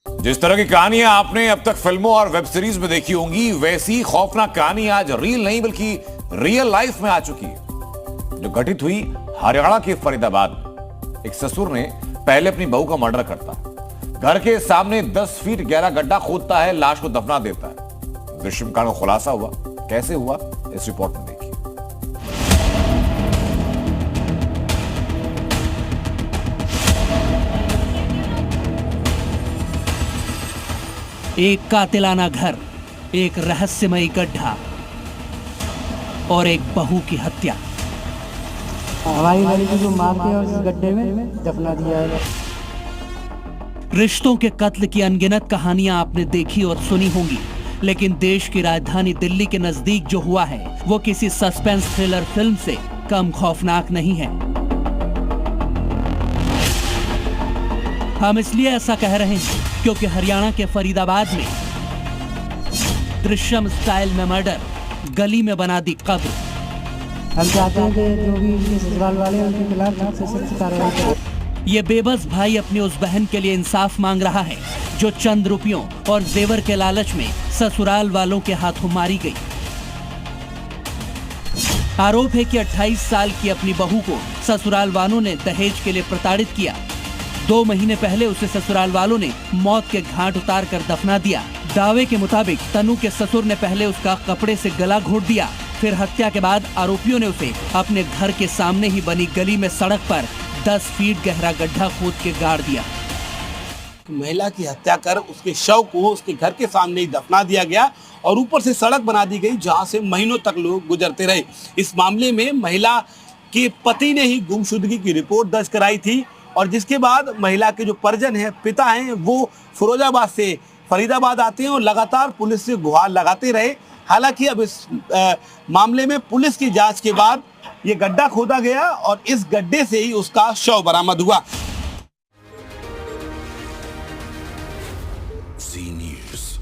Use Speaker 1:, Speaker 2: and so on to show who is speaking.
Speaker 1: जिस तरह की कहानियां आपने अब तक फिल्मों और वेब सीरीज में देखी होंगी, वैसी खौफनाक कहानी आज रील नहीं बल्कि रियल लाइफ में आ चुकी है, जो घटित हुई हरियाणा के फरीदाबाद में। एक ससुर ने पहले अपनी बहू का मर्डर करता है, घर के सामने 10 फीट गहरा गड्ढा खोदता है, लाश को दफना देता है। दृश्यम कांड का खुलासा हुआ, कैसे हुआ इस रिपोर्ट में देखिए।
Speaker 2: एक कातिलाना घर, एक रहस्यमयी गड्ढा और एक बहू की हत्या।
Speaker 3: हमारी लड़की को मार के और इस गड्ढे में दफना दिया है।
Speaker 2: रिश्तों के कत्ल की अनगिनत कहानियां आपने देखी और सुनी होंगी, लेकिन देश की राजधानी दिल्ली के नजदीक जो हुआ है वो किसी सस्पेंस थ्रिलर फिल्म से कम खौफनाक नहीं है। हम इसलिए ऐसा कह रहे हैं क्योंकि हरियाणा के फरीदाबाद में दृश्यम स्टाइल में मर्डर, गली में बना दी कब्र।
Speaker 3: हम चाहते हैं कि जो भी इनके ससुराल वाले हैं उनके खिलाफ सख्त से सख्त कार्रवाई करें।
Speaker 2: ये बेबस भाई अपनी उस बहन के लिए इंसाफ मांग रहा है जो चंद रुपयों और जेवर के लालच में ससुराल वालों के हाथों मारी गई। आरोप है कि 28 साल की अपनी बहू को ससुराल वालों ने दहेज के लिए प्रताड़ित किया। 2 महीने पहले उसे ससुराल वालों ने मौत के घाट उतार कर दफना दिया। दावे के मुताबिक तनु के ससुर ने पहले उसका कपड़े से गला घोट दिया, फिर हत्या के बाद आरोपियों ने उसे अपने घर के सामने ही बनी गली में सड़क पर 10 फीट गहरा गड्ढा खोद के गाड़ दिया।
Speaker 4: महिला की हत्या कर उसके शव को उसके घर के सामने ही दफना दिया गया और ऊपर से सड़क बना दी गई जहां से महीनों तक लोग गुजरते रहे। इस मामले में महिला के पति ने ही गुमशुदगी की रिपोर्ट दर्ज कराई थी और जिसके बाद महिला के जो परिजन हैं, पिता हैं, वो फिरोजाबाद से फरीदाबाद आते हैं और लगातार पुलिस से गुहार लगाते रहे। हालांकि अब इस मामले में पुलिस की जांच के बाद ये गड्ढा खोदा गया और इस गड्ढे से ही उसका शव बरामद हुआ।
Speaker 1: जी न्यूज़।